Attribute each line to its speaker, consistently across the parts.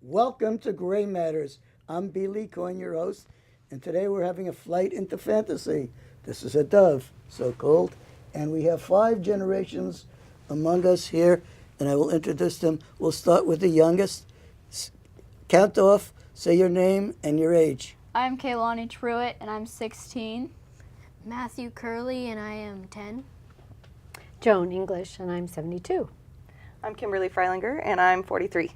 Speaker 1: Welcome to Gray Matters. I'm B. Lee Coyne, your host, and today we're having a flight into fantasy. This is a dove, so called, and we have 5 generations among us here, and I will introduce them. We'll start with the youngest. Count off, say your name and your age.
Speaker 2: I'm Kaylani Truitt, and I'm 16.
Speaker 3: Matthew Curley, and I am 10.
Speaker 4: Joan English, and I'm 72.
Speaker 5: I'm Kimberly Freilinger, and I'm 43.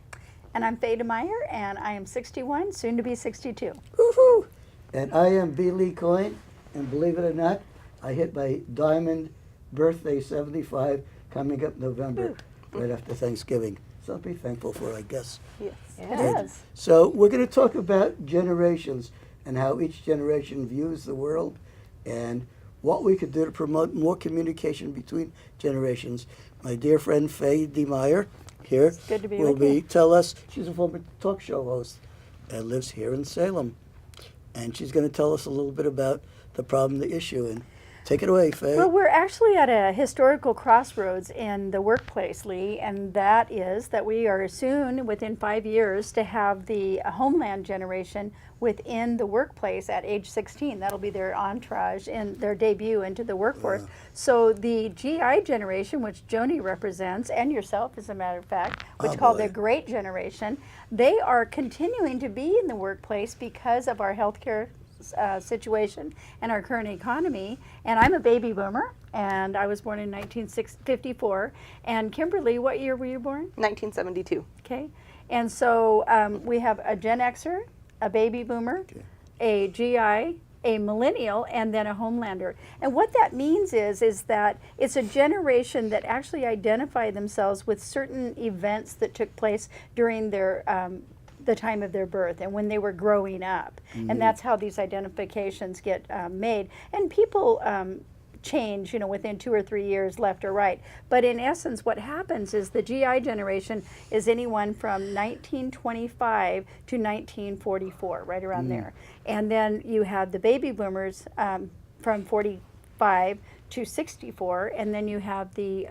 Speaker 6: And I'm Faye DeMeyer, and I am 61, soon to be 62.
Speaker 1: Woohoo! And I am B. Lee Coyne, and believe it or not, I hit my diamond birthday 75 coming up November, right after Thanksgiving. Something to be thankful for, I guess.
Speaker 5: Yes.
Speaker 6: It is.
Speaker 1: So we're going to talk about generations and how each generation views the world and what we could do to promote more communication between generations. My dear friend Faye DeMeyer here
Speaker 6: good to be
Speaker 1: will
Speaker 6: with you.
Speaker 1: tell us, she's a former talk show host and lives here in Salem. And she's going to tell us a little bit about the problem, the issue. And take it away, Faye.
Speaker 6: Well, we're actually at a historical crossroads in the workplace, Lee, and that is that we are soon, within 5 years, to have the Homeland generation within the workplace at age 16. That'll be their entourage and their debut into the workforce.
Speaker 1: Yeah.
Speaker 6: So the GI generation, which Joni represents, and yourself, as a matter of fact, which
Speaker 1: Oh,
Speaker 6: called
Speaker 1: boy.
Speaker 6: the Great Generation, they are continuing to be in the workplace because of our healthcare situation and our current economy. And I'm a baby boomer, and I was born in 1954. And Kimberly, what year were you born?
Speaker 5: 1972.
Speaker 6: Okay. And so we have a Gen Xer, a baby boomer, a GI, a millennial, and then a homelander. And what that means is that it's a generation that actually identify themselves with certain events that took place during their the time of their birth and when they were growing up. And that's how these identifications get made. And people change, within 2 or 3 years, left or right. But in essence, what happens is the GI generation is anyone from 1925 to 1944, right around there. And then you have the baby boomers from 45 to 64, and then you have the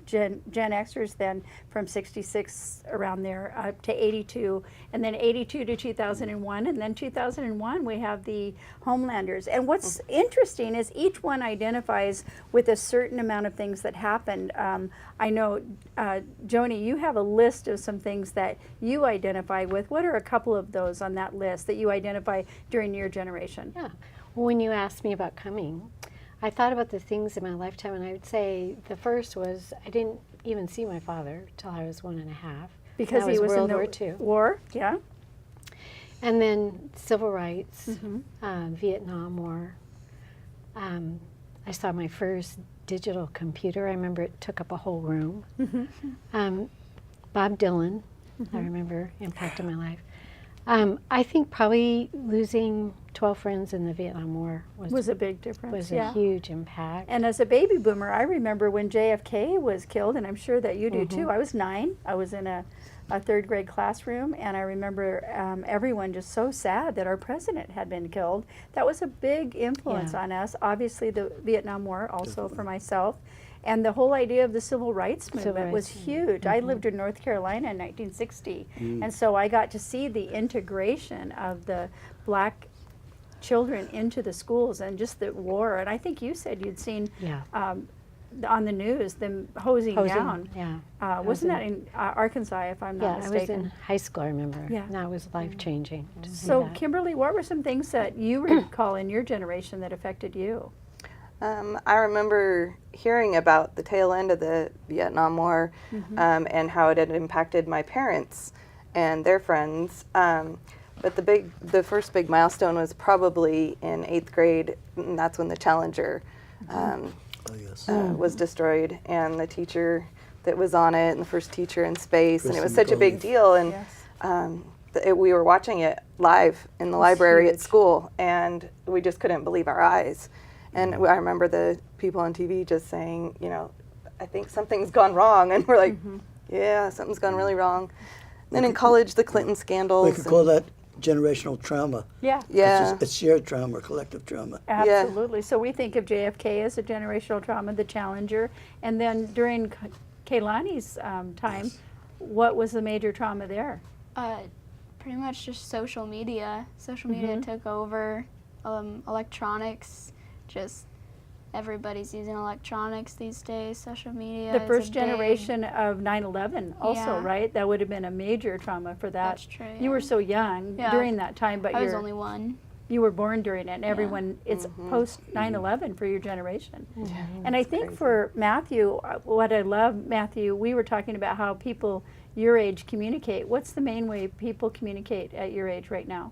Speaker 6: Gen Xers then from 66 around there up to 82, and then 82 to 2001, and then 2001 we have the Homelanders. And what's interesting is each one identifies with a certain amount of things that happened. I know, Joni, you have a list of some things that you identify with. What are a couple of those on that list that you identify during your generation?
Speaker 4: Yeah. When you asked me about coming, I thought about the things in my lifetime, and I would say the first was I didn't even see my father till I was 1.5.
Speaker 6: Because
Speaker 4: That
Speaker 6: he was
Speaker 4: World
Speaker 6: in the
Speaker 4: War II.
Speaker 6: war, yeah.
Speaker 4: And then civil rights, Vietnam War. I saw my first digital computer. I remember it took up a whole room. Bob Dylan, I remember, impacted my life. I think probably losing 12 friends in the Vietnam War
Speaker 6: Was a big difference.
Speaker 4: was
Speaker 6: yeah.
Speaker 4: a huge impact.
Speaker 6: And as a baby boomer, I remember when JFK was killed, and I'm sure that you do too. I was 9. I was in a 3rd grade classroom, and I remember everyone just so sad that our president had been killed. That was a big influence
Speaker 4: Yeah.
Speaker 6: on us. Obviously, the Vietnam War also for myself. And the whole idea of the civil rights movement was huge. I lived in North Carolina in 1960, and so I got to see the integration of the black children into the schools and just the war. And I think you said you'd seen
Speaker 4: Yeah.
Speaker 6: on the news them hosing down.
Speaker 4: Yeah.
Speaker 6: Wasn't that in Arkansas, if I'm
Speaker 4: Yeah,
Speaker 6: not
Speaker 4: I was
Speaker 6: mistaken?
Speaker 4: in high school, I remember.
Speaker 6: Yeah.
Speaker 4: And that was life-changing to see
Speaker 6: So,
Speaker 4: that.
Speaker 6: Kimberly, what were some things that you recall in your generation that affected you?
Speaker 5: I remember hearing about the tail end of the Vietnam War and how it had impacted my parents and their friends. But the first big milestone was probably in 8th grade, and that's when the Challenger was destroyed, and the teacher that was on it, and the first teacher in space, and it was such a big deal. And we were watching it live in the library at school, and we just couldn't believe our eyes. And I remember the people on TV just saying, I think something's gone wrong. And we're like, yeah, something's gone really wrong. Then in college, the Clinton scandals.
Speaker 1: We could call that generational trauma.
Speaker 6: Yeah.
Speaker 5: Yeah.
Speaker 1: It's shared trauma, collective trauma.
Speaker 6: Absolutely. So we think of JFK as a generational trauma, the Challenger. And then during Kaylani's time, what was the major trauma there?
Speaker 2: pretty much just social media. Social media took over. Electronics, just everybody's using electronics these days. Social media.
Speaker 6: The
Speaker 2: is
Speaker 6: first
Speaker 2: a big-
Speaker 6: generation of 9/11 also,
Speaker 2: Yeah.
Speaker 6: right? That would have been a major trauma for that.
Speaker 2: That's true.
Speaker 6: You were
Speaker 2: yeah.
Speaker 6: so young
Speaker 2: Yeah.
Speaker 6: during that time, but
Speaker 2: I was only one.
Speaker 6: you were born during it, and everyone, it's post 9/11 for your generation. And I think for Matthew, what I love, Matthew, we were talking about how people your age communicate. What's the main way people communicate at your age right now?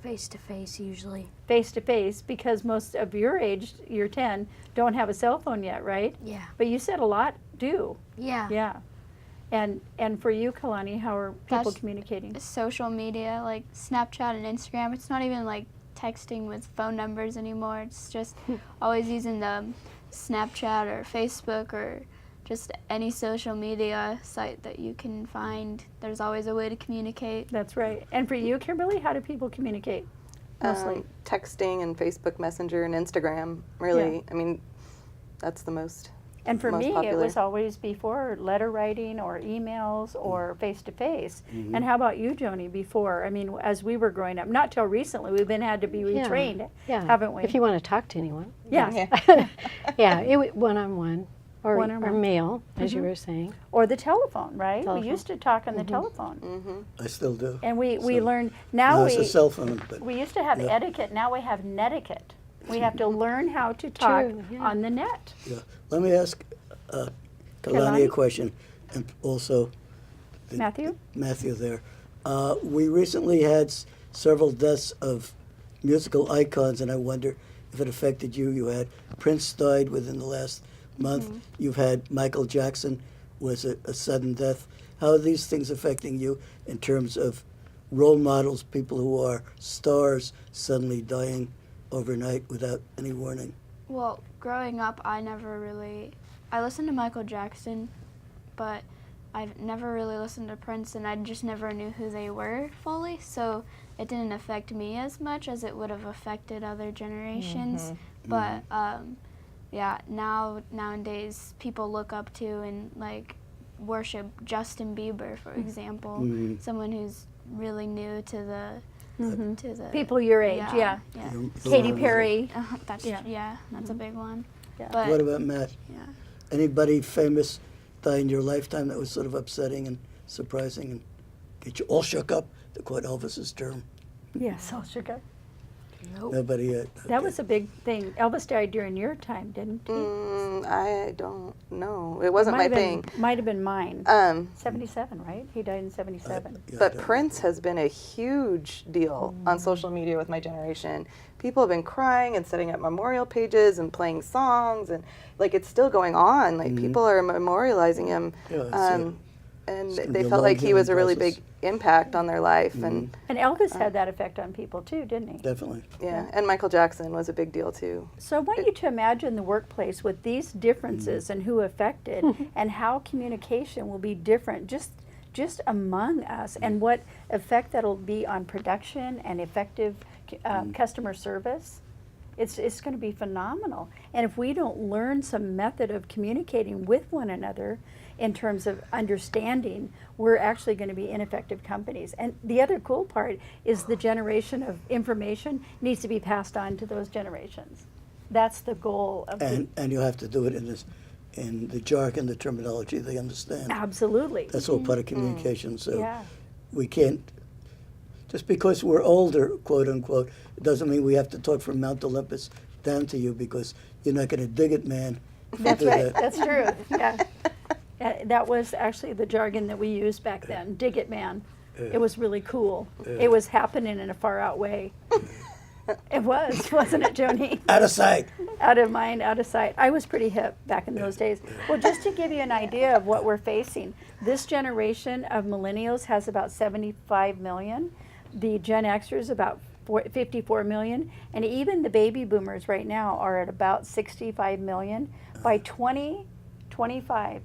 Speaker 3: Face to face usually.
Speaker 6: Face to face, because most of your age, you're 10, don't have a cell phone yet, right?
Speaker 3: Yeah.
Speaker 6: But you said a lot do.
Speaker 3: Yeah.
Speaker 6: Yeah. And for you, Kalani, how are people
Speaker 2: That's-
Speaker 6: communicating?
Speaker 2: Social media, like Snapchat and Instagram. It's not even like texting with phone numbers anymore. It's just always using the Snapchat or Facebook or just any social media site that you can find. There's always a way to communicate.
Speaker 6: That's right. And for you, Kimberly, how do people communicate? Mostly.
Speaker 5: Texting and Facebook Messenger and Instagram, really. I mean, that's the most.
Speaker 6: And for
Speaker 5: most
Speaker 6: me,
Speaker 5: popular.
Speaker 6: it was always before letter writing or emails or face to face. And how about you, Joni, before? I mean, as we were growing up, not till recently, we've been had to be retrained,
Speaker 4: Yeah.
Speaker 6: haven't we?
Speaker 4: If you want to talk to anyone.
Speaker 6: yeah.
Speaker 4: Yeah, one-on-one or
Speaker 6: One-on-one.
Speaker 4: mail, as you were saying.
Speaker 6: Or the telephone, right?
Speaker 4: Telephone.
Speaker 6: We used to talk on the telephone.
Speaker 1: I still do.
Speaker 6: And we
Speaker 1: So-
Speaker 6: learned, now
Speaker 1: No, it's a
Speaker 6: we,
Speaker 1: cell phone, but
Speaker 6: we used to have
Speaker 1: Yeah.
Speaker 6: etiquette, now we have netiquette. We have to learn how to talk
Speaker 4: True, yeah.
Speaker 6: on the net.
Speaker 1: yeah. Let me ask Kalani
Speaker 6: Kalani?
Speaker 1: a question, and also
Speaker 6: Matthew?
Speaker 1: Matthew there. We recently had several deaths of musical icons, and I wonder if it affected you. You had Prince died within the last month. You've had Michael Jackson was a sudden death. How are these things affecting you in terms of role models, people who are stars suddenly dying overnight without any warning?
Speaker 2: Well, growing up, I listened to Michael Jackson, but I've never really listened to Prince, and I just never knew who they were fully, so it didn't affect me as much as it would have affected other generations. But yeah, nowadays people look up to and like worship Justin Bieber, for example, someone who's really new to the
Speaker 6: People your age, yeah.
Speaker 2: yeah.
Speaker 6: Katy Perry.
Speaker 2: That's
Speaker 6: Yeah.
Speaker 2: that's a big one.
Speaker 6: Yeah.
Speaker 2: But
Speaker 1: What about Matt?
Speaker 2: yeah.
Speaker 1: Anybody famous die in your lifetime that was sort of upsetting and surprising and get you all shook up, to quote Elvis's term?
Speaker 6: Yes, I'll shook up.
Speaker 1: Nobody yet.
Speaker 6: That
Speaker 1: Okay.
Speaker 6: was a big thing. Elvis died during your time, didn't he?
Speaker 5: I don't know. It wasn't my thing.
Speaker 6: Might have been mine.
Speaker 5: Um,
Speaker 6: 77, right? He died in 77.
Speaker 1: Yeah, I
Speaker 5: But
Speaker 1: don't-
Speaker 5: Prince has been a huge deal on social media with my generation. People have been crying and setting up memorial pages and playing songs, and like it's still going on. Like people are memorializing him,
Speaker 1: Yeah, I see it.
Speaker 5: and
Speaker 1: It's gonna
Speaker 5: they
Speaker 1: be a
Speaker 5: felt
Speaker 1: long
Speaker 5: like he was a
Speaker 1: healing
Speaker 5: really
Speaker 1: process.
Speaker 5: big impact on their life. And
Speaker 6: And Elvis had that effect on people too, didn't he?
Speaker 1: Definitely.
Speaker 5: yeah, and Michael Jackson was a big deal too.
Speaker 6: So I want you to imagine the workplace with these differences and who affected and how communication will be different just among us and what effect that'll be on production and effective customer service. It's going to be phenomenal. And if we don't learn some method of communicating with one another in terms of understanding, we're actually going to be ineffective companies. And the other cool part is the generation of information needs to be passed on to those generations. That's the goal of
Speaker 1: And you have to do it in the jargon, the terminology they understand.
Speaker 6: absolutely.
Speaker 1: That's all part of communication. So
Speaker 6: Yeah.
Speaker 1: we can't, just because we're older, quote unquote, it doesn't mean we have to talk from Mount Olympus down to you, because you're not going to dig it, man.
Speaker 6: That's
Speaker 1: Do
Speaker 6: right.
Speaker 1: that.
Speaker 6: That's true. Yeah. That was actually the jargon that we used back then. Dig it, man. It was really cool. It was happening in a far out way. It was, wasn't it, Joni?
Speaker 1: Out of sight.
Speaker 6: Out of mind, out of sight. I was pretty hip back in those days. Well, just to give you an idea of what we're facing, this generation of millennials has about 75 million. The Gen Xers about 54 million. And even the baby boomers right now are at about 65 million. By 2025,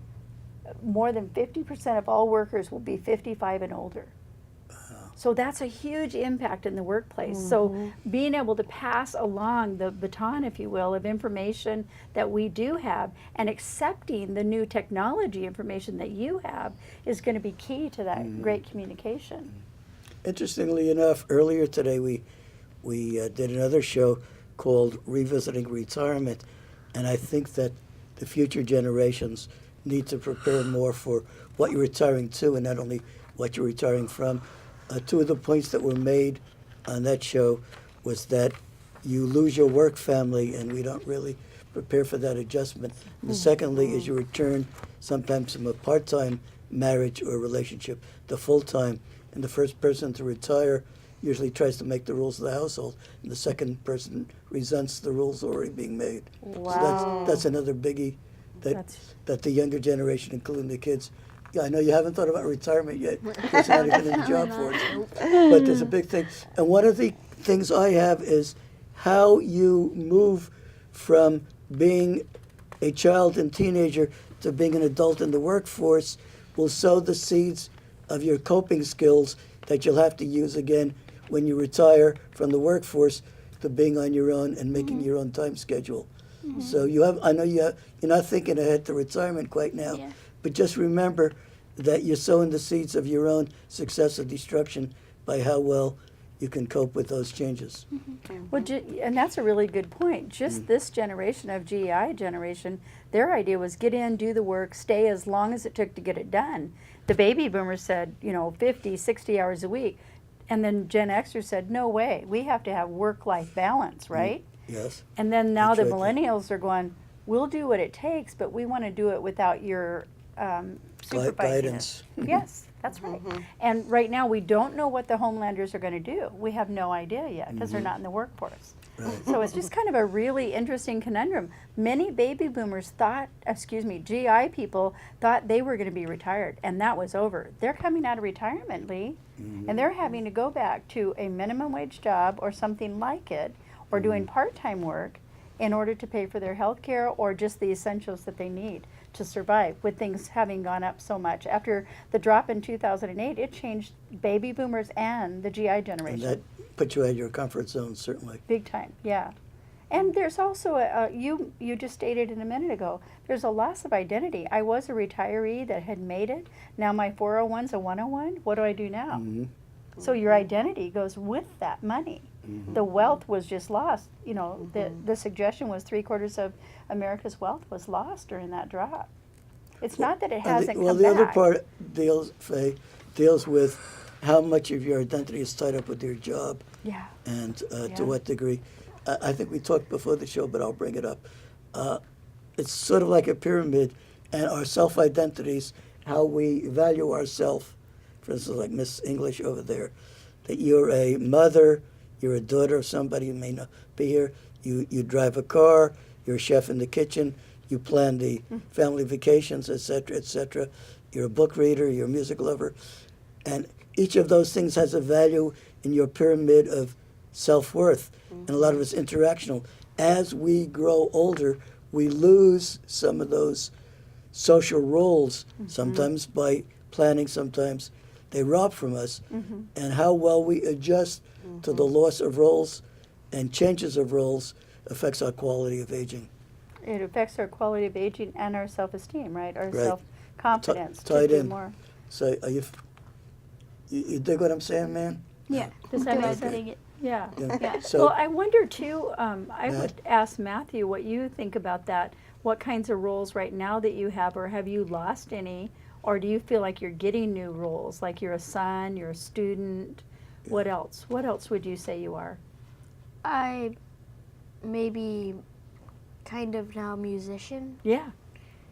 Speaker 6: more than 50% of all workers will be 55 and older. So that's a huge impact in the workplace. So being able to pass along the baton, if you will, of information that we do have and accepting the new technology information that you have is going to be key to that great communication.
Speaker 1: interestingly enough, earlier today we did another show called Revisiting Retirement, and I think that the future generations need to prepare more for what you're retiring to and not only what you're retiring from. Two of the points that were made on that show was that you lose your work family, and we don't really prepare for that adjustment. And secondly is you return sometimes from a part-time marriage or relationship to full-time, and the first person to retire usually tries to make the rules of the household, and the second person resents the rules already being made.
Speaker 6: Wow.
Speaker 1: So that's another biggie that the younger generation, including the kids, yeah, I know you haven't thought about retirement yet because you're not even in the job for it, but there's a big thing. And one of the things I have is how you move from being a child and teenager to being an adult in the workforce will sow the seeds of your coping skills that you'll have to use again when you retire from the workforce to being on your own and making your own time schedule. So I know you're not thinking ahead to retirement quite now, but just remember that you're sowing the seeds of your own success or destruction by how well you can cope with those changes.
Speaker 6: Well, and that's a really good point. Just this generation of GI generation, their idea was get in, do the work, stay as long as it took to get it done. The baby boomers said, 50, 60 hours a week. And then Gen Xers said, no way, we have to have work-life balance, right?
Speaker 1: Yes.
Speaker 6: And then now the
Speaker 1: That's right.
Speaker 6: millennials are going, we'll do what it takes, but we want to do it without your supervising
Speaker 1: Guidance.
Speaker 6: us. Yes, that's right. And right now we don't know what the Homelanders are going to do. We have no idea yet because they're not in the workforce.
Speaker 1: Right.
Speaker 6: So it's just kind of a really interesting conundrum. Many baby boomers GI people thought they were going to be retired, and that was over. They're coming out of retirement, Lee, and they're having to go back to a minimum wage job or something like it, or doing part-time work in order to pay for their health care or just the essentials that they need to survive, with things having gone up so much. After the drop in 2008, it changed baby boomers and the GI
Speaker 1: And
Speaker 6: generation.
Speaker 1: that puts you out of your comfort zone, certainly.
Speaker 6: Big time, yeah. And there's also, you just stated in a minute ago, there's a loss of identity. I was a retiree that had made it. Now my 401's a 101. What do I do now? So your identity goes with that money. The wealth was just lost. The suggestion was 3/4 of America's wealth was lost during that drop. It's not that it hasn't come back.
Speaker 1: Well, the other part deals with how much of your identity is tied up with your job,
Speaker 6: Yeah.
Speaker 1: and
Speaker 6: Yeah.
Speaker 1: to what degree. I think we talked before the show, but I'll bring it up. It's sort of like a pyramid, and our self-identities, how we value ourselves. For instance, like Miss English over there, that you're a mother, you're a daughter of somebody who may not be here, you drive a car, you're a chef in the kitchen, you plan the family vacations, et cetera, you're a book reader, you're a music lover, and each of those things has a value in your pyramid of self-worth, and a lot of it's interactional. As we grow older, we lose some of those social roles, sometimes by planning, sometimes they rob from us, and how well we adjust to the loss of roles and changes of roles affects our quality of aging.
Speaker 6: It affects our quality of aging and our self-esteem, right? Our
Speaker 1: Right.
Speaker 6: self-confidence
Speaker 1: Tied
Speaker 6: to do
Speaker 1: in.
Speaker 6: more.
Speaker 1: So are you dig what I'm saying, man?
Speaker 2: Yeah.
Speaker 6: Does that
Speaker 2: Do
Speaker 6: make
Speaker 2: I
Speaker 6: sense?
Speaker 2: dig it?
Speaker 6: Yeah.
Speaker 2: Yeah.
Speaker 1: So
Speaker 6: Well, I wonder too, I
Speaker 1: Matt?
Speaker 6: would ask Matthew what you think about that. What kinds of roles right now that you have, or have you lost any? Or do you feel like you're getting new roles, like you're a son, you're a student? What else? What else would you say you are?
Speaker 3: I maybe kind of now musician.
Speaker 6: Yeah,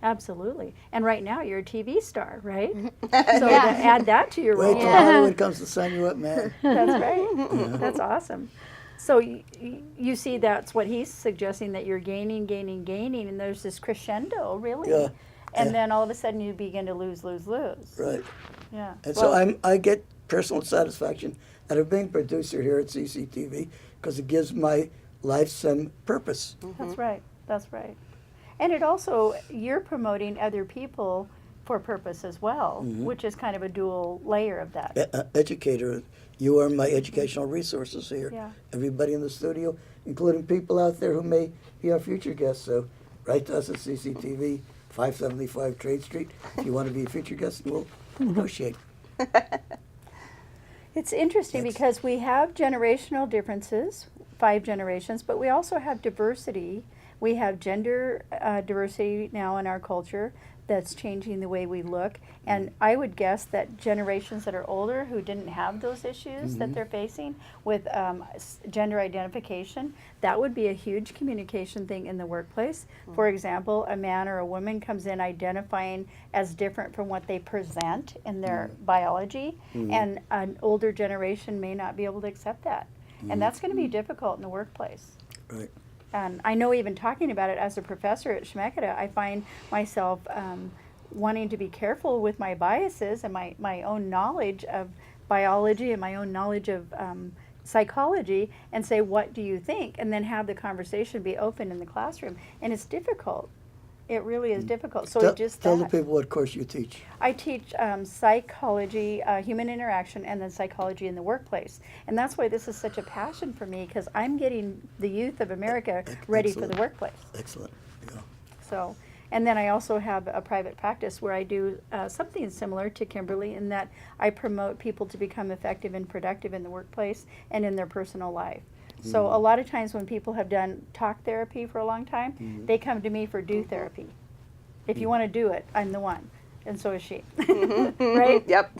Speaker 6: absolutely. And right now you're a TV star, right? So to add that to your
Speaker 1: wait
Speaker 6: role.
Speaker 1: till Hollywood comes to sign you up, man.
Speaker 6: That's right. That's awesome. So you see that's what he's suggesting, that you're gaining, and there's this crescendo, really.
Speaker 1: Yeah.
Speaker 6: And
Speaker 1: Yeah.
Speaker 6: then all of a sudden you begin to lose.
Speaker 1: Right.
Speaker 6: Yeah.
Speaker 1: And
Speaker 6: Well,
Speaker 1: so I get personal satisfaction out of being producer here at CCTV because it gives my life some purpose.
Speaker 6: That's right. That's right. And it also, you're promoting other people for purpose as well, which is kind of a dual layer of that.
Speaker 1: Educator, you are my educational resources here.
Speaker 6: Yeah.
Speaker 1: Everybody in the studio, including people out there who may be our future guests. So write to us at CCTV, 575 Trade Street, if you want to be a future guest, and we'll negotiate.
Speaker 6: It's interesting
Speaker 1: That's-
Speaker 6: because we have generational differences, 5 generations, but we also have diversity. We have gender diversity now in our culture that's changing the way we look. And I would guess that generations that are older who didn't have those issues that they're facing with gender identification, that would be a huge communication thing in the workplace. For example, a man or a woman comes in identifying as different from what they present in their biology, and an older generation may not be able to accept that. And that's going to be difficult in the workplace.
Speaker 1: Right.
Speaker 6: And I know even talking about it as a professor at Schmeketa, I find myself wanting to be careful with my biases and my own knowledge of biology and my own knowledge of psychology, and say, what do you think? And then have the conversation be open in the classroom. And it's difficult. It really is difficult. So
Speaker 1: Tell the people what course you teach.
Speaker 6: I teach psychology, human interaction, and then psychology in the workplace. And that's why this is such a passion for me, because I'm getting the youth of America ready for the workplace.
Speaker 1: Excellent. Yeah.
Speaker 6: So, and then I also have a private practice where I do something similar to Kimberly, in that I promote people to become effective and productive in the workplace and in their personal life. So a lot of times when people have done talk therapy for a long time, they come to me for do therapy. If you want to do it, I'm the one. And so is she. Right?
Speaker 5: Yep.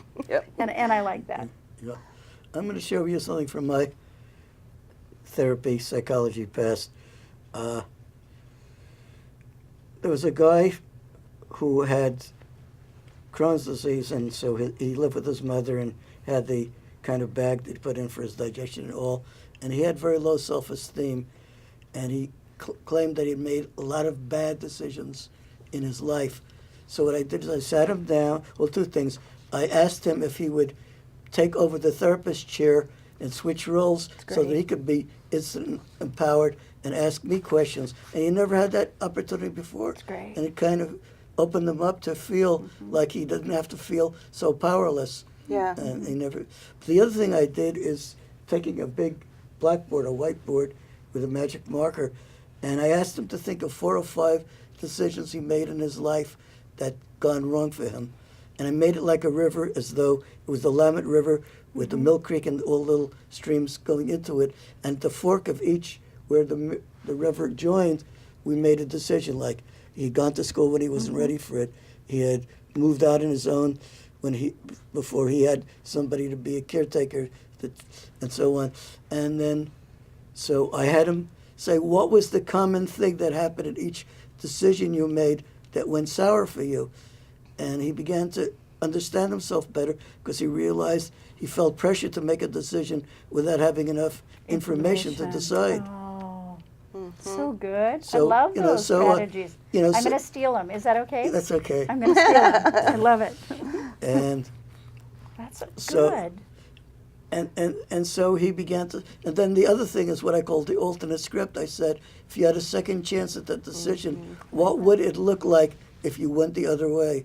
Speaker 6: And I like that.
Speaker 1: Yeah. I'm going to share with you something from my therapy, psychology past. There was a guy who had Crohn's disease, and so he lived with his mother and had the kind of bag that he put in for his digestion and all. And he had very low self-esteem, and he claimed that he'd made a lot of bad decisions in his life. So what I did is I sat him down. Well, 2 things. I asked him if he would take over the therapist chair and switch roles so that he could be instant empowered and ask me questions. And he never had that opportunity before.
Speaker 6: That's great.
Speaker 1: And it kind of opened him up to feel like he doesn't have to feel so powerless.
Speaker 5: Yeah.
Speaker 1: And he never. The other thing I did is taking a big blackboard, a whiteboard with a magic marker, and I asked him to think of 4 or 5 decisions he made in his life that gone wrong for him. And I made it like a river, as though it was the Willamette River with the Mill Creek and all little streams going into it. And at the fork of each, where the river joined, we made a decision. Like, he'd gone to school when he wasn't ready for it. He had moved out on his own before he had somebody to be a caretaker, and so on. And then, so I had him say, what was the common thing that happened at each decision you made that went sour for you? And he began to understand himself better, because he realized he felt pressure to make a decision without having enough information to decide.
Speaker 6: Oh, so good.
Speaker 1: So,
Speaker 6: I love
Speaker 1: you know,
Speaker 6: those
Speaker 1: so,
Speaker 6: strategies.
Speaker 1: you know,
Speaker 6: I'm
Speaker 1: so-
Speaker 6: going to steal them. Is that okay?
Speaker 1: That's okay.
Speaker 6: I'm going to steal them. I love it.
Speaker 1: And
Speaker 6: That's
Speaker 1: So-
Speaker 6: good.
Speaker 1: And so he began to, and then the other thing is what I call the alternate script. I said, if you had a second chance at that decision, what would it look like if you went the other way?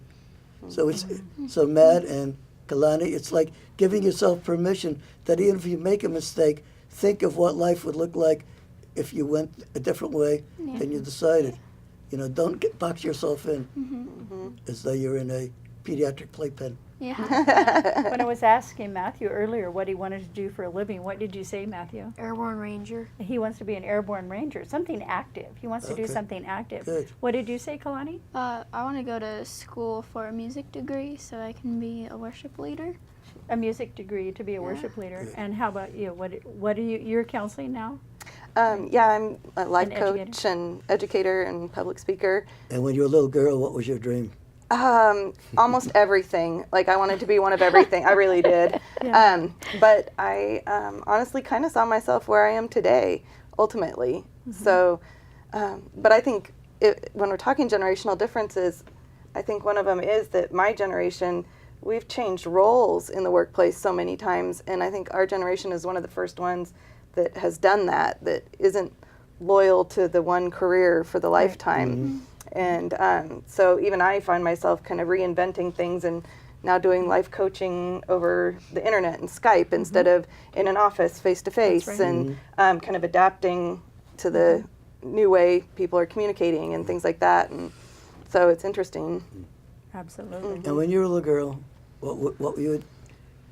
Speaker 1: So it's, so Matt and Kalani, it's like giving yourself permission that even if you make a mistake, think of what life would look like if you went a different way than you decided. You know, don't box yourself in as though you're in a pediatric playpen.
Speaker 2: Yeah.
Speaker 6: When I was asking Matthew earlier what he wanted to do for a living, what did you say, Matthew?
Speaker 3: Airborne Ranger.
Speaker 6: He wants to be an airborne ranger, something active. He wants to do
Speaker 1: Okay.
Speaker 6: something active.
Speaker 1: Good.
Speaker 6: What did you say, Kalani?
Speaker 2: I want to go to school for a music degree so I can be a worship leader.
Speaker 6: A music degree to be a worship leader. And how about you? What are you? You're counseling now?
Speaker 5: Yeah, I'm a life
Speaker 6: An
Speaker 5: coach
Speaker 6: educator.
Speaker 5: and educator and public speaker.
Speaker 1: And when you were a little girl, what was your dream?
Speaker 5: Almost everything. Like, I wanted to be one of everything. I really did. But I honestly kind of saw myself where I am today, ultimately. So, but I think when we're talking generational differences, I think one of them is that my generation, we've changed roles in the workplace so many times. And I think our generation is one of the first ones that has done that isn't loyal to the one career for the lifetime. And so even I find myself kind of reinventing things and now doing life coaching over the internet and Skype instead of in an office face to face, and kind of adapting to the new way people are communicating and things like that. And so it's interesting.
Speaker 6: Absolutely.
Speaker 1: And when you were a little girl, what you would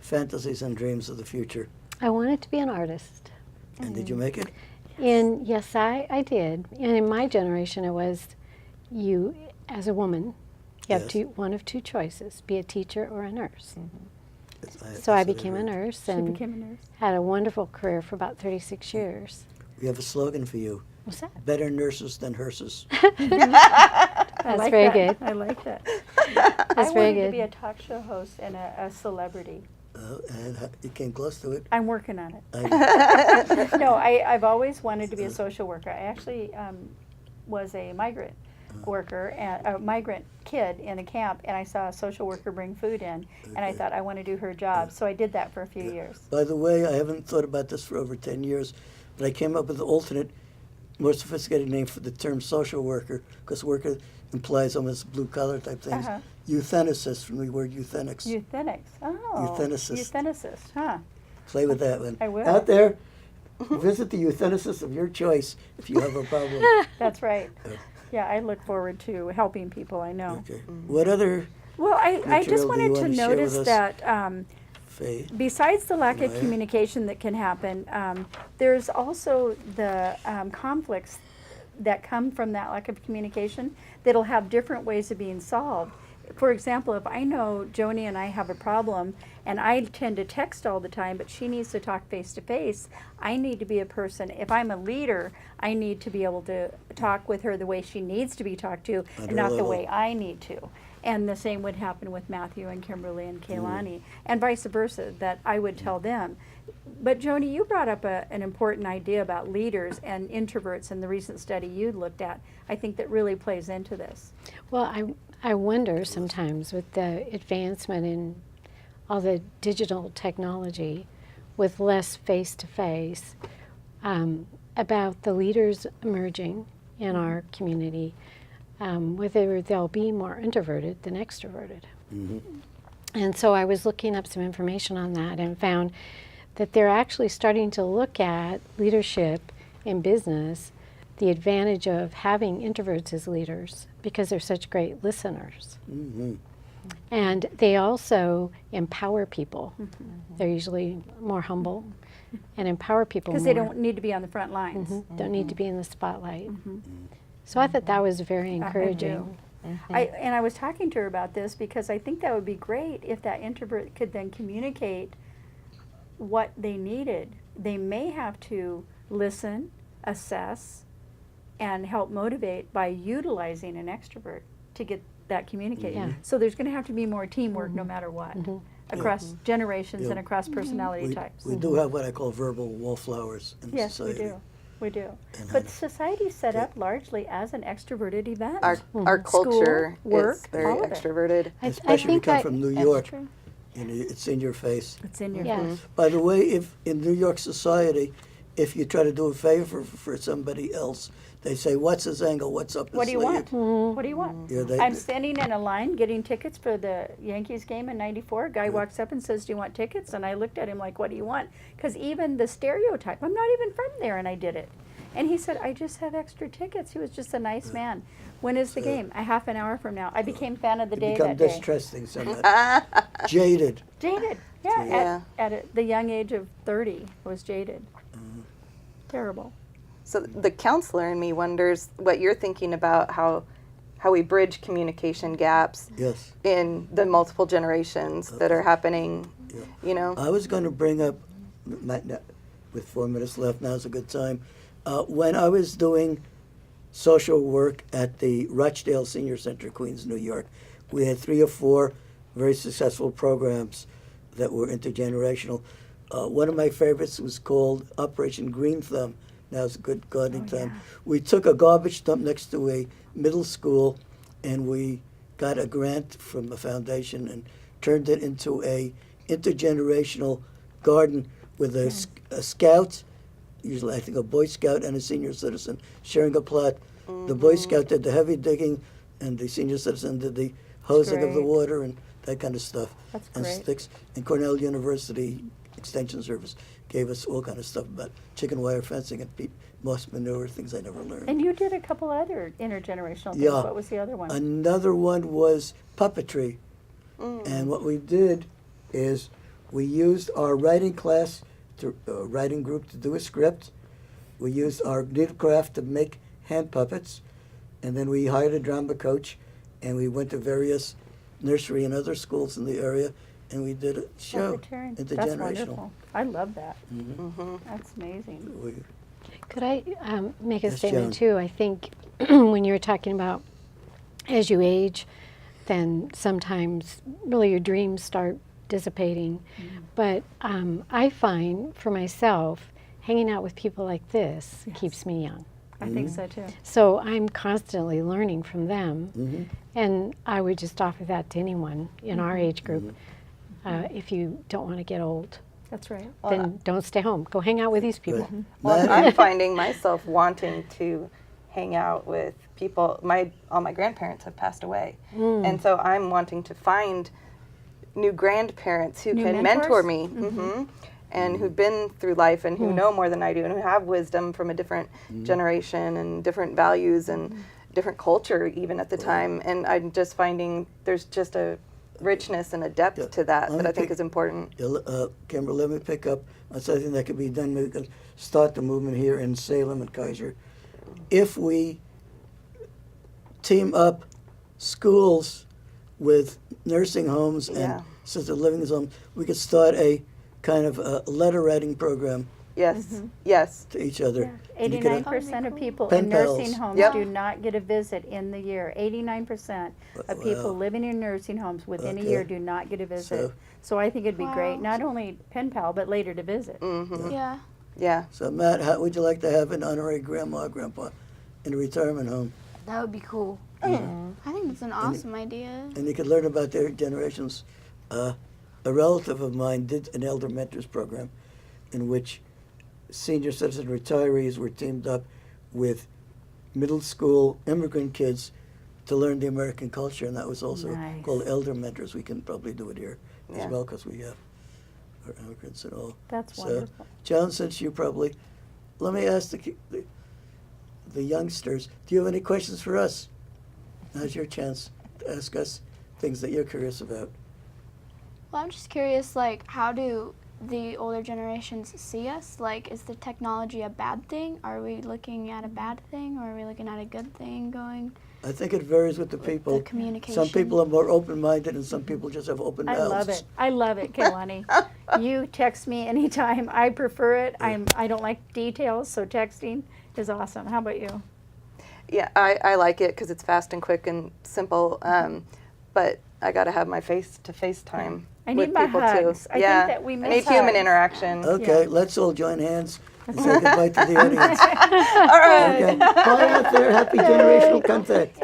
Speaker 1: fantasies and dreams of the future?
Speaker 4: I wanted to be an artist.
Speaker 1: And did you make it?
Speaker 4: And yes, I did. And in my generation, it was you, as a woman, you have
Speaker 1: Yes.
Speaker 4: one of two choices, be a teacher or a nurse.
Speaker 1: That's
Speaker 4: So I
Speaker 1: what
Speaker 4: became a
Speaker 1: heard.
Speaker 4: nurse
Speaker 6: She
Speaker 4: and
Speaker 6: became a nurse.
Speaker 4: had a wonderful career for about 36 years.
Speaker 1: We have a slogan for you.
Speaker 4: What's that?
Speaker 1: Better nurses than hearses.
Speaker 6: I like
Speaker 4: very
Speaker 6: that.
Speaker 4: good.
Speaker 6: I like that.
Speaker 4: That's
Speaker 6: I
Speaker 4: very
Speaker 6: wanted to
Speaker 4: good.
Speaker 6: be a talk show host and a celebrity.
Speaker 1: And you came close to it.
Speaker 6: I'm working on it.
Speaker 1: I,
Speaker 6: No, I've always wanted to be a social worker. I actually was a migrant worker, and a migrant kid in a camp, and I saw a social worker bring food in, and I thought I want to do her job. So I did that for a few years.
Speaker 1: by the way, I haven't thought about this for over 10 years, but I came up with an alternate, more sophisticated name for the term social worker, because worker implies almost blue-collar type things.
Speaker 6: Uh-huh.
Speaker 1: Euthenicist, from the word euthenics.
Speaker 6: Euthenics. Oh.
Speaker 1: Euthenicist.
Speaker 6: Euthenicist, huh?
Speaker 1: Play with that one.
Speaker 6: I will.
Speaker 1: Out there, visit the euthenicist of your choice if you have a problem.
Speaker 6: That's right. Yeah, I look forward to helping people, I know.
Speaker 1: Okay. What other,
Speaker 6: Well, I
Speaker 1: Material
Speaker 6: just
Speaker 1: do
Speaker 6: wanted
Speaker 1: you
Speaker 6: to
Speaker 1: want to share
Speaker 6: notice
Speaker 1: with us?
Speaker 6: that
Speaker 1: Faye?
Speaker 6: besides the lack of
Speaker 1: Right.
Speaker 6: communication that can happen, there's also the conflicts that come from that lack of communication that'll have different ways of being solved. For example, if I know Joni and I have a problem and I tend to text all the time, but she needs to talk face to face, I need to be a person. If I'm a leader, I need to be able to talk with her the way she needs to be talked to
Speaker 1: At
Speaker 6: and
Speaker 1: her
Speaker 6: not the
Speaker 1: level.
Speaker 6: way I need to. And the same would happen with Matthew and Kimberly and Kaylani, and vice versa, that I would tell them. But Joni, you brought up an important idea about leaders and introverts in the recent study you looked at. I think that really plays into this.
Speaker 4: Well, I wonder sometimes with the advancement in all the digital technology with less face-to-face about the leaders emerging in our community, whether they'll be more introverted than extroverted. And so I was looking up some information on that and found that they're actually starting to look at leadership in business, the advantage of having introverts as leaders because they're such great listeners. And they also empower people. They're usually more humble and empower people more.
Speaker 6: Because they don't need to be on the front lines.
Speaker 4: Don't need to be in the spotlight. So I thought that was very encouraging.
Speaker 6: And I was talking to her about this because I think that would be great if that introvert could then communicate what they needed. They may have to listen, assess, and help motivate by utilizing an extrovert to get that communicated.
Speaker 4: Yeah.
Speaker 6: So there's going to have to be more teamwork no matter what, across generations
Speaker 1: Yeah.
Speaker 6: and across personality
Speaker 1: We,
Speaker 6: types.
Speaker 1: we do have what I call verbal wallflowers in
Speaker 6: Yes,
Speaker 1: society.
Speaker 6: we do. We do.
Speaker 1: And
Speaker 6: But
Speaker 1: how-
Speaker 6: society's set up largely as an extroverted event.
Speaker 5: Our culture
Speaker 6: School, work,
Speaker 5: is very
Speaker 6: all of it.
Speaker 5: extroverted.
Speaker 1: Especially if you come from New
Speaker 6: That's
Speaker 1: York.
Speaker 6: true.
Speaker 1: You know, it's in your face.
Speaker 6: It's in your
Speaker 4: Yeah.
Speaker 6: face.
Speaker 1: By the way, if in New York society, if you try to do a favor for somebody else, they say, "What's his angle? What's up his
Speaker 6: What do you
Speaker 1: sleeve?"
Speaker 6: want? What do you want?
Speaker 1: Yeah, they-
Speaker 6: I'm standing in a line getting tickets for the Yankees game in '94. A guy walks up and says, "Do you want tickets?" And I looked at him like, "What do you want?" Because even the stereotype, I'm not even from there, and I did it. And he said, "I just have extra tickets." He was just a nice man. When is the game? A half an hour from now. I became fan of the
Speaker 1: You
Speaker 6: day
Speaker 1: become
Speaker 6: that day.
Speaker 1: distrusting, somewhat jaded.
Speaker 6: Jaded. Yeah.
Speaker 5: Yeah.
Speaker 6: At the young age of 30, was jaded. Terrible.
Speaker 5: So the counselor in me wonders what you're thinking about how we bridge communication gaps
Speaker 1: Yes.
Speaker 5: in the multiple generations that are happening.
Speaker 1: Yeah.
Speaker 5: You know,
Speaker 1: I was going to bring up, with 4 minutes left, now's a good time. When I was doing social work at the Rochdale Senior Center, Queens, New York, we had 3 or 4 very successful programs that were intergenerational. One of my favorites was called Operation Green Thumb. Now's a good gardening time. We took a garbage dump next to a middle school, and we got a grant from a foundation and turned it into a intergenerational garden with a scout, usually I think a Boy Scout and a senior citizen, sharing a plot. The Boy Scout did the heavy digging, and the senior citizen did the hosing of the
Speaker 6: great.
Speaker 1: water and that kind of stuff.
Speaker 6: That's
Speaker 1: and
Speaker 6: great.
Speaker 1: sticks. And Cornell University Extension Service gave us all kind of stuff about chicken wire fencing and peat moss manure, things I never learned.
Speaker 6: And you did a couple other intergenerational things.
Speaker 1: Yeah.
Speaker 6: What was the other one?
Speaker 1: Another one was puppetry. And what we did is We used our writing class, writing group to do a script. We used our needlecraft to make hand puppets. And then we hired a drama coach, and we went to various nursery and other schools in the area, and we did a show,
Speaker 6: That's
Speaker 1: intergenerational.
Speaker 6: wonderful. I love that.
Speaker 1: Mhm.
Speaker 6: That's amazing.
Speaker 1: We-
Speaker 4: Could I make a
Speaker 1: Yes,
Speaker 4: statement
Speaker 1: Joan.
Speaker 4: too? I think when you were talking about as you age, then sometimes really your dreams start dissipating. But I find for myself, hanging out with people like this keeps me young.
Speaker 6: I think so too.
Speaker 4: So I'm constantly learning from them.
Speaker 1: Mhm.
Speaker 4: And I would just offer that to anyone in our age group. If you don't want to get old,
Speaker 6: That's right.
Speaker 4: then don't stay home. Go hang out with these people.
Speaker 1: Good.
Speaker 5: Well,
Speaker 1: Matt?
Speaker 5: I'm finding myself wanting to hang out with people. All my grandparents have passed away, and so I'm wanting to find new grandparents who
Speaker 6: New
Speaker 5: can mentor
Speaker 6: mentors?
Speaker 5: me, and who've been through life and who know more than I do, and who have wisdom from a different generation and different values and different culture even at the time. And I'm just finding there's just a richness and a depth to that
Speaker 1: Let
Speaker 5: that
Speaker 1: me
Speaker 5: I think
Speaker 1: pick-
Speaker 5: is important.
Speaker 1: Kimber, let me pick up on something that could be done. We can start the movement here in Salem and Kaiser. If we team up schools with nursing homes
Speaker 5: Yeah.
Speaker 1: and assisted living homes, we could start a kind of a letter writing program
Speaker 5: Yes, yes.
Speaker 1: to each other. And you could
Speaker 6: 89% of people
Speaker 1: Pen
Speaker 6: in nursing
Speaker 1: pals.
Speaker 6: homes
Speaker 5: Yep.
Speaker 6: do not get a visit in the year. 89% of people
Speaker 1: Wow.
Speaker 6: living in nursing homes within a
Speaker 1: Okay.
Speaker 6: year do not get a visit.
Speaker 1: So-
Speaker 6: So I think it'd be great,
Speaker 2: Wow.
Speaker 6: not only pen pal, but later to visit.
Speaker 2: Yeah.
Speaker 5: Yeah.
Speaker 1: So Matt, how would you like to have an honorary grandma or grandpa in a retirement home?
Speaker 3: That would be cool.
Speaker 2: I think that's an awesome idea.
Speaker 1: And you could learn about their generations. A relative of mine did an elder mentors program in which senior citizen retirees were teamed up with middle school immigrant kids to learn the American culture, and that was also
Speaker 6: Nice.
Speaker 1: called elder mentors. We can probably do it here
Speaker 5: Yeah.
Speaker 1: as well because we have our immigrants and all.
Speaker 6: That's
Speaker 1: So,
Speaker 6: wonderful.
Speaker 1: John, since you probably, let me ask the youngsters, do you have any questions for us? Now's your chance to ask us things that you're curious about.
Speaker 2: Well, I'm just curious, like, how do the older generations see us? Like, is the technology a bad thing? Are we looking at a bad thing, or are we looking at a good thing going?
Speaker 1: I think it varies with the people.
Speaker 2: The communication.
Speaker 1: Some people are more open-minded, and some people just have open
Speaker 6: I
Speaker 1: mouths.
Speaker 6: love it. I love it, Kehlani. You text me anytime. I prefer it. I don't like details, so texting is awesome. How about you?
Speaker 5: Yeah, I like it because it's fast and quick and simple. But I got to have my face-to-face time
Speaker 6: I
Speaker 5: with
Speaker 6: need my
Speaker 5: people
Speaker 6: hugs.
Speaker 5: too.
Speaker 6: I think
Speaker 5: yeah,
Speaker 6: that we
Speaker 5: I
Speaker 6: miss
Speaker 5: need human
Speaker 6: hugs.
Speaker 5: interaction.
Speaker 1: Okay,
Speaker 6: Yeah.
Speaker 1: let's all join hands and say goodbye to the audience.
Speaker 5: All right.
Speaker 1: Okay, bye out there. Happy generational contact.